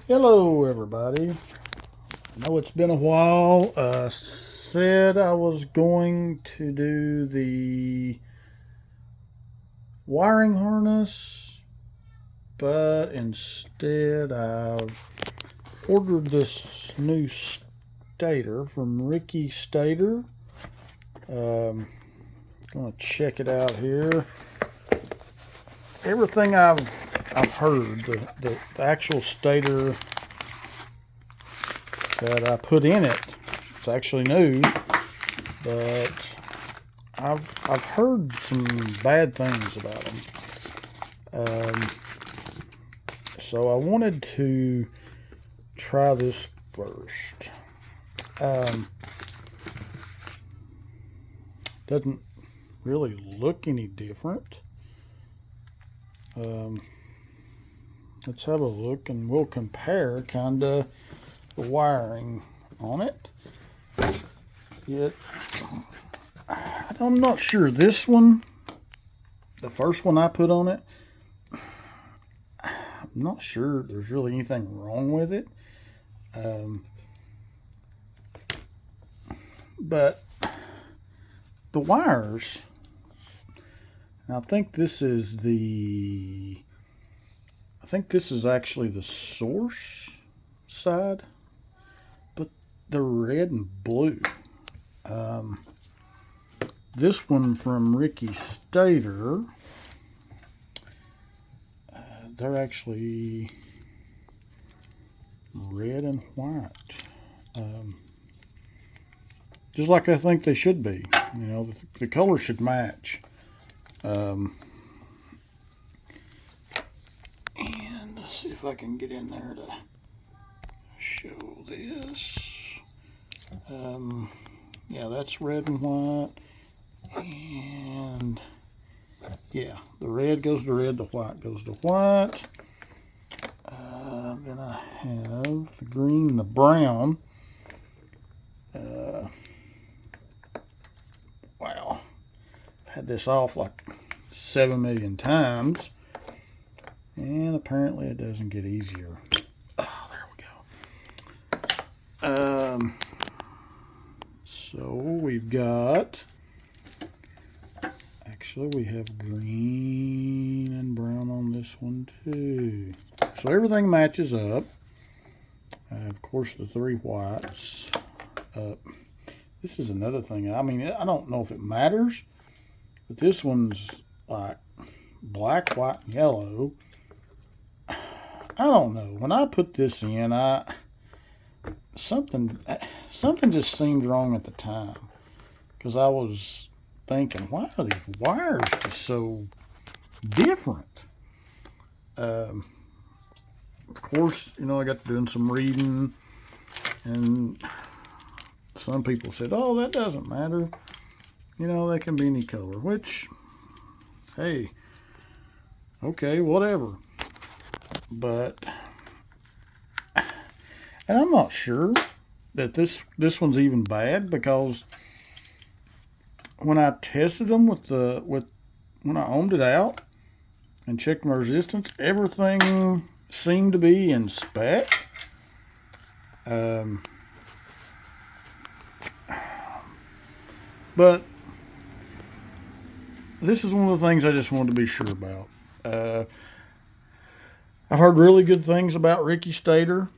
Hello everybody. I know it's been a while. Said I was going to do the wiring harness, but instead I've ordered this new stator from Ricky Stator. Gonna check it out here. Everything I've heard, the actual stator that I put in it, it's actually new, but I've heard some bad things about them. So I wanted to try this first. Doesn't really look any different. Let's have a look and we'll compare kinda the wiring on it. I'm not sure. This one, the first one I put on it, I'm not sure there's really anything wrong with it. But the wires, I think this is actually the source side, but they're red and blue. This one from Ricky Stator, they're actually red and white. Just like I think they should be. You know, the color should match. And let's see if I can get in there to show this. Yeah, that's red and white. And yeah, the red goes to red, the white goes to white. Then I have the green and the brown. Wow, I've had this off like 7 million times, and apparently it doesn't get easier. Oh, there we go. So we've got, actually we have green and brown on this one too. So everything matches up. Of course the 3 whites. This is another thing. I mean, I don't know if it matters, but this one's like black, white, and yellow. I don't know. When I put this in, something just seemed wrong at the time, because I was thinking, why are these wires just so different? Of course, you know, I got to doing some reading, and some people said, oh, that doesn't matter. You know, they can be any color, which, hey, okay, whatever. But, and I'm not sure that this one's even bad, because when I tested them when I ohmed it out and checked my resistance, everything seemed to be in spec. But this is one of the things I just wanted to be sure about. I've heard really good things about Ricky Stator.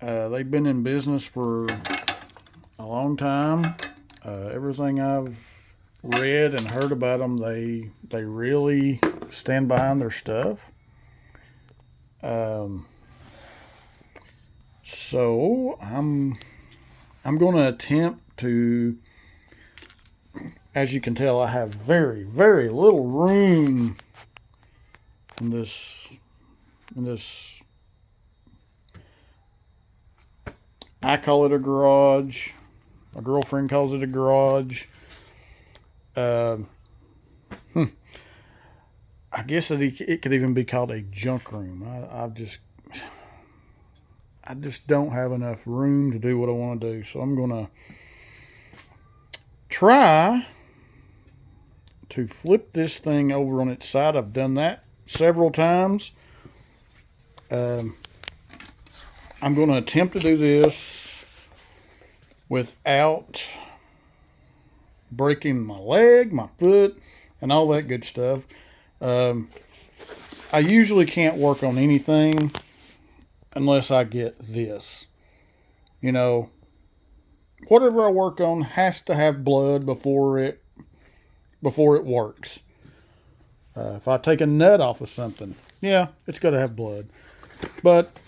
They've been in business for a long time. Everything I've read and heard about them, they really stand behind their stuff. So I'm going to attempt to, as you can tell, I have very, very little room in this, I call it a garage. My girlfriend calls it a garage. I guess it could even be called a junk room. I just don't have enough room to do what I want to do. So I'm going to try to flip this thing over on its side. I've done that several times. I'm going to attempt to do this without breaking my leg, my foot, and all that good stuff. I usually can't work on anything unless I get this. You know, whatever I work on has to have blood before it works. If I take a nut off of something, yeah, it's got to have blood. But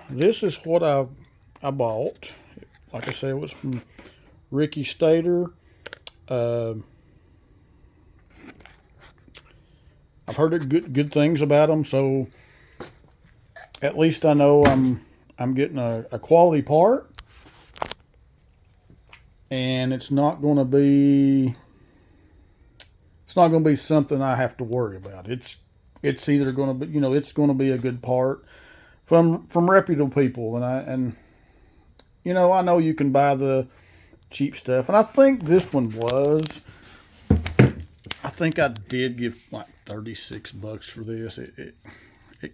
this is what I bought. Like I said, it was from Ricky Stator. I've heard good things about them, so at least I know I'm getting a quality part, and it's not going to be something I have to worry about. It's either going to be, it's going to be a good part from reputable people, and I know you can buy the cheap stuff, and I think this one was. I think I did give like $36 for this.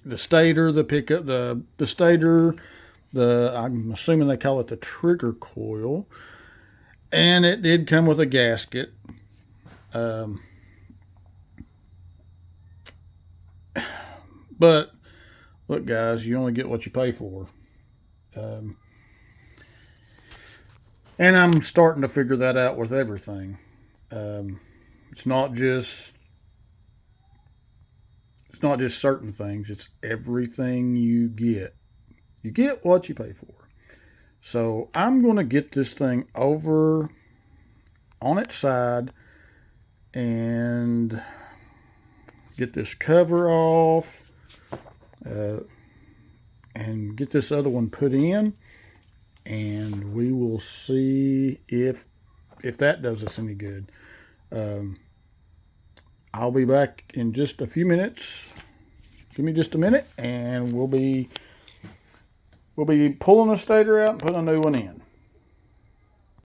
The stator, the pickup, the stator, I'm assuming they call it the trigger coil, and it did come with a gasket. But look, guys, you only get what you pay for. And I'm starting to figure that out with everything. It's not just certain things. It's everything you get. You get what you pay for. So I'm going to get this thing over on its side and get this cover off and get this other one put in, and we will see if that does us any good. I'll be back in just a few minutes. Give me just a minute, and we'll be pulling the stator out and putting a new one in.